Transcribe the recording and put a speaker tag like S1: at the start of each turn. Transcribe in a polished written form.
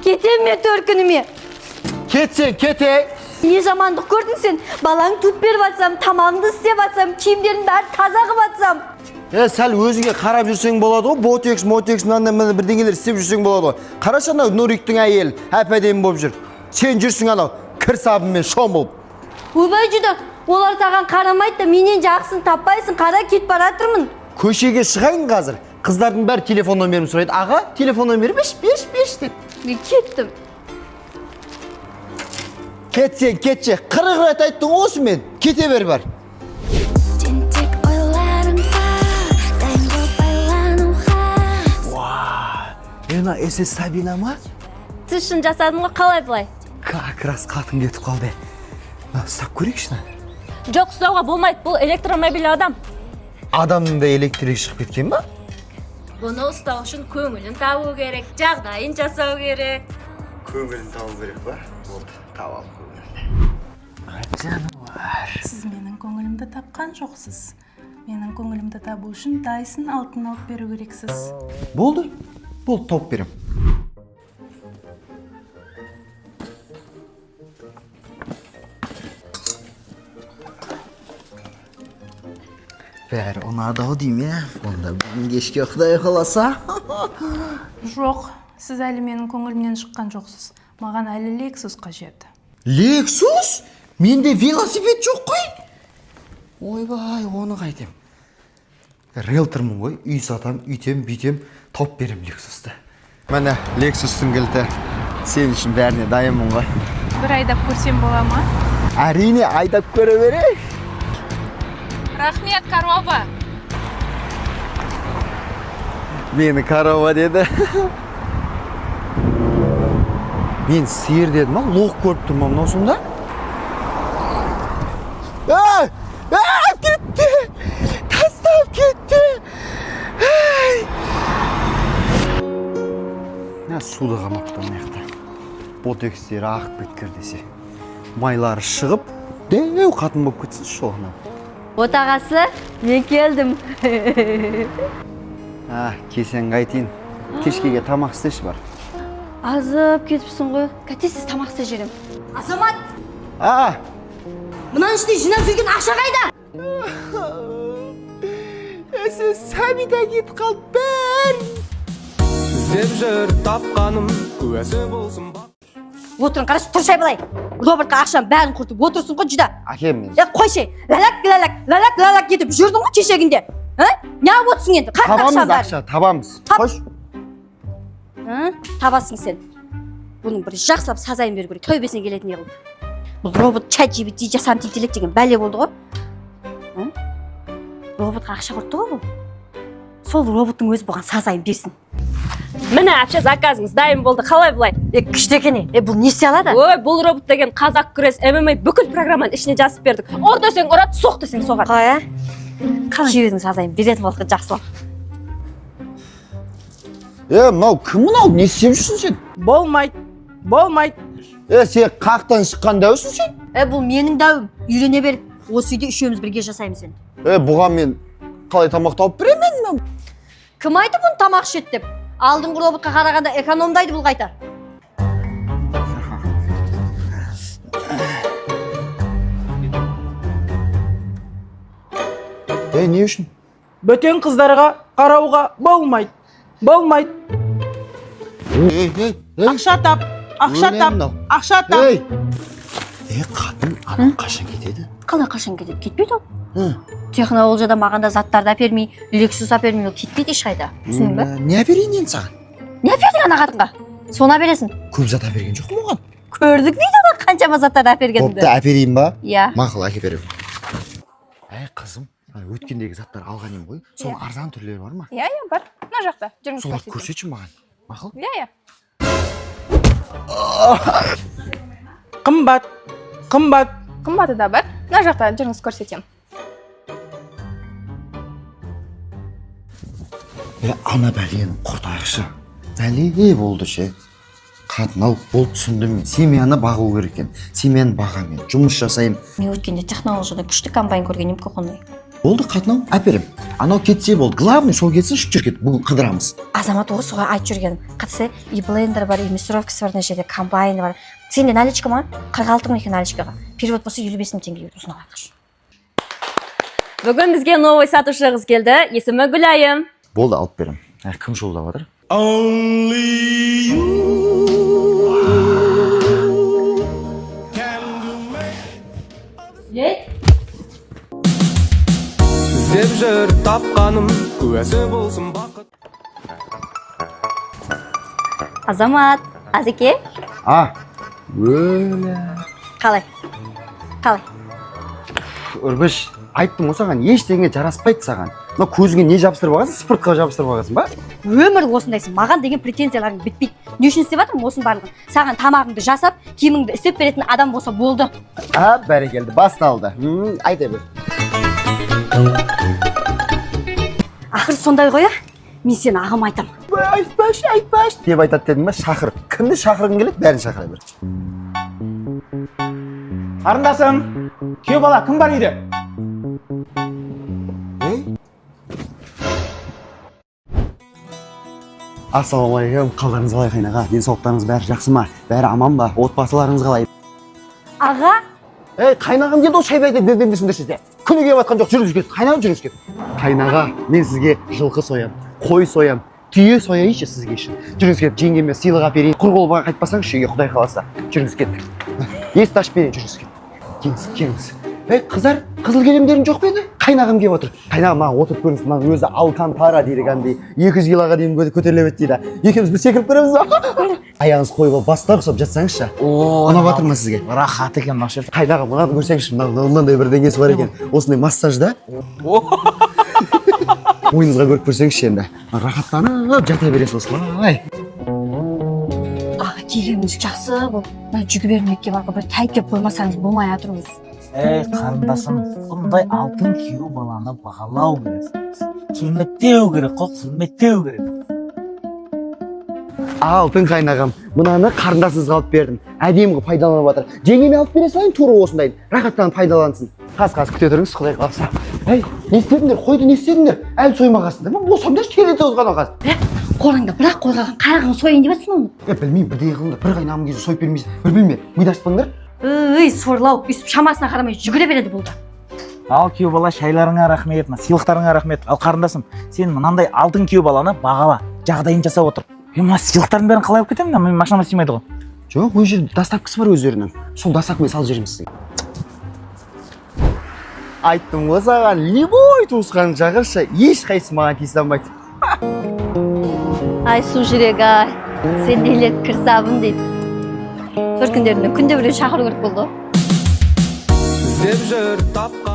S1: Кетем мен төркініме.
S2: Кетсен, кетей.
S1: Не жамандық көрдің сен? Балаң туып беріп атсам, тамағыңды істеп атсам, киімдерін бәрі таза қылып атсам.
S2: Сәл өзіңе қарап жүрсең болады ғой. Ботекс, мынандай бірдеңелер істеп жүрсең болады ғой. Қарашы анау Нұриктің әйелі, әп-әдемі болып жүр. Сен жүрсің анау кір сабынмен шомылып.
S1: Ойбай жүді, олар саған қарамайды да менен жақсын таппайсың, қара кет бара тұрмын.
S2: Көшеге шығайын қазір. Қыздардың бәрі телефон номерін сұрайды. Аға, телефон номері берші деп.
S1: Мен кеттім.
S2: Кетсен, кетші. 40 рет айттың осы мен. Кете бер бар. Ена, эсес Сабина ма?
S1: Түшін жасадың ғой, қалай бұлай?
S2: Как раз қатын кетіп қалды. Ұстап көрейікші.
S3: Жоқ, ұстауға болмайды, бұл электромобиль адам.
S2: Адамның да электрик шығып кеткен ба?
S3: Бұны ұстау үшін көңілін табу керек, жағдайын жасау керек.
S2: Көңілін табу керек ба? Болды, табам көңілін. Жануар.
S4: Сіз менің көңілімді тапқан жоқсыз. Менің көңілімді табу үшін Дайсын алтын алып беру керексіз.
S2: Болды, тауып берем. Бәрі ұнады-ау дейм, онда бүгін кешке Құдай қаласа.
S4: Жоқ, сіз әлі менің көңілімнен шыққан жоқсыз. Маған әлі Lexus қажет.
S2: Lexus? Менде велосипед жоқ қой. Ойбай, оны қайтем. Риэлтормын ғой, үй сатам, үйтем, бүйтем, тауып берем Lexus'ты. Міне, Lexus'тың кілті. Сен үшін бәріне дайынмын ғой.
S4: Бір айдап көрсем бола ма?
S2: Әрине, айдап көре берейік.
S4: Рахмет, корова.
S2: Мені корова деді. Мен сиыр дедім, лоқ көріп тұрмын мынау сонда. Кетті! Тастап кетті! Суды қамапты маяқта. Ботекстері ағып кеткер десе. Майлары шығып, деу қатын болып кетсін шоғына.
S1: Отағасы, мен келдім.
S2: Кесен қайтейін. Кешкеге тамақ істеші бар.
S1: Азып кетіпсің ғой. Кәтесіз тамақ істе жерім. Азамат! Мұнан іште жинап жүрген ақша қайда?
S2: Әсі Сәбида кет қалып бәр.
S5: Іздеп жүр тапқаным куәсі болсын ба.
S1: Отырын, қарашы, тұршай былай. Робертқа ақшам бәрін құртып отырсын ғой жүда.
S2: Әкем мен.
S1: Қойшай, лалак кетіп жүрдің ғой кешегінде. Не алып отырсың енді? Қатын ақшам
S2: Табамыз
S1: бәрін.
S2: ақша, табамыз. Қош.
S1: Табасың сен. Бұның бір жақсылап сазайын беру керек, тәубесіне келетін еғыл. Бұл робот ChatGPT жасанды интеллект деген бәле болды ғой. Роботқа ақша құртты ғой бұл. Сол роботтың өзі бұған сазайын берсін.
S3: Міне, әпше заказыңыз дайын болды, қалай бұлай?
S1: Күштекене, бұл не істей алады?
S3: Ой, бұл робот деген қазақ күрес, ММА бүкіл программаны ішіне жазып бердік. Ұр десең ұрады, соқ десең соғады.
S1: Қалай, Күйеудің сазайын беретін болдық жақсылап.
S2: Мынау кім мынау? Не істеп жүрсің сен?
S4: Болмайды.
S2: Сен қақтан шыққан дәусің сен?
S1: Бұл менің дәуім. Үйрене бер. Осы үйде үшеуміз бірге жасаймыз сен.
S2: Бұған мен қалай тамақ тауып беремін мен?
S1: Кім айтты бұны тамақ ішеді деп? Алдыңғы роботқа қарағанда экономдайды бұл қайта.
S2: Не үшін?
S6: Бөтен қыздарға қарауға болмайды. Ақша тап.
S2: Қатын адам қашан кетеді?
S1: Қалай қашан кетеді? Кетпейді ол. Технологияда мағанда заттарды әпермей, Lexus әпермей, ол кетпейді ешқайда. Түсіндің бе?
S2: Не әперейін енді саған?
S1: Не әпердің ана қатынға? Соны әпересің.
S2: Көп зат әперген жоқ мұған.
S1: Көрдік дейді ғой қаншама заттарды әпергеніңді.
S2: Топты әперейін ба?
S1: Иә.
S2: Мақұл, әке беремін. Қызым, өткендегі заттар алған ем ғой. Сол арзан түрлері бар ма?
S7: Иә, бар. Мына жақта. Жүріңіз
S2: Солар
S7: көрсетейін.
S2: көрсетші маған. Мақұл?
S7: Иә. Қымбаты да бар. Мына жақта жүріңіз көрсетейін.
S2: Ана бәлені құртайықшы. Бәле болды ше. Қатын-ау, ол түсіндім мен. Семьяны бағу керек екен. Семьяны бағамын. Жұмыс жасаймын.
S1: Мен өткенде технологияда күшті комбайн көргенім көк ондай.
S2: Болды, қатынау, әперем. Анау кетсе болды. Главный сол кетсін, шүк жүргет. Бүгін қыдырамыз.
S1: Азамат осыға айтып жүргенім. Қатысы, и блендер бар, и мясорубкасы бар, жерде комбайн бар. Сенде наличка ма? 46 мың екен наличкаға. Перевод болса 55 мың теңге берді. Осыны қайтқаш.
S3: Бүгін бізге новый сатушы қыз келді. Есімі Гүлайым.
S2: Болды, алып берем. Кім жолдап жатыр?
S5: іздеп жүр тапқаным куәсі болсын бақыт.
S1: Азамат, Азеке,
S2: Өлі.
S1: қалай? Қалай?
S2: Үрбіш, айттым осаған, ештеңе жараспайды саған. Мына көзіңе не жабыстырып алғансың, спортқа жабыстырып алғансың ба?
S1: Өмір осындайсың. Маған деген претензияларың бітпейді. Не үшін істеп жатырмын осының барлығын? Саған тамағыңды жасап, киіміңді істеп беретін адам болса болды.
S2: Бәрекелді, басталды. Айта бер.
S1: Ақыр сондай ғой, мен сені ағым айтам.
S2: Айтпаш деп айтады дедім ба, шақыр. Кімді шақырғың келеді, бәрін шақыра бер.
S6: Қарындасым, күйеу бала кім бар үйде?
S2: Ассалаумағалейкум, қалдарыңыз қалай қайнаға? Денсаулықтарыңыз бәрі жақсы ма? Бәрі аман ба? Отбасыларыңыз қалай?
S1: Аға,
S2: Қайнағам келді, ол шай бәйді дедіңдесіңдер шеде. Күні келіп атқан жоқ, жүріңіз кет. Қайнағам жүріңіз кет. Қайнаға, мен сізге жылқы соям, қой соям, түйе сояйыншы сізге үшін. Жүріңіз кет, жеңгеме сыйлық әперейін. Құр қолға қайтпасаңыз үйге Құдай қаласа. Жүріңіз кет. Есікті ашып берейін, жүріңіз кет. Келіңіз. Қыздар, қызыл келемдерің жоқ па еді? Қайнағам келіп отыр. Қайнағам маған отырып көріңіз, маған өзі алкантара дейді кәдімгідей 200 килоға дейін көтеріле берді дейді. Екеуміз бір секіріп көреміз ба? Аяғыңыз қойып бастар ұқсап жатсаңызшы. Ұнап жатыр ма сізге?
S6: Рахат екен мына жер.
S2: Қайнағам, мынаны көрсеңізші, мынандай бір деңгесі бар екен. Осындай массажда. Ойыңызға көріп көрсеңізші енді. Рахаттанып жата бересіз осылай.
S1: аға кигеніңіз жақсы бұл. Мен жүгі бермекке барға бір тәйкеп қоймасаңыз болмай жатырмыз.
S6: Қарындасым, бұндай алтын күйеу баланы бағалау керек. Құрметтеу керек, құрметтеу керек.
S2: Алтын қайнағам, мынаны қарындасыңызға алып бердім. Әдемі қылып пайдаланып жатыр. Жеңгеме алып бере салайын, тура осындай. Рахаттанып пайдалансын. Қаз күте тұрыңыз, Құдай қаласа. Не істедіңдер? Қойды не істедіңдер? Әлі соймағасыңдар ма? Босамдашы келеді озған қаз.
S1: Қораңда бірақ қойғаған қарағын сойын деп жатсың оны.
S2: Білмеймін, бірдеңе қылыңдар. Бір қайнағым кезде сойып бермейсіз. Бір білме, миды ашпаңдар.
S1: Сорлау, өйстіп шамасына қарамай жүгіре береді бұл да.
S6: Ал күйеу бала шайларыңа рахмет, сыйлықтарыңа рахмет. Ал қарындасым, сен мынандай алтын күйеу баланы бағала, жағдайын жасап отыр. Мына сыйлықтардың бәрін қалай алып кетемін? Мен машинама сыймайды ғой.
S2: Жоқ, ол жерде доставкасы бар өздерінің. Сол доставкамен салып жіберемін сізге. Айттым ғой саған, любой туысқан шақыршы, ешқайсысы маған тиісе алмайды.
S1: Ай су жүрек ай, сендейлер кірсабын дейді. Бір күндерінде күнде біреу шақыру керек болды.
S5: іздеп жүр тапқаным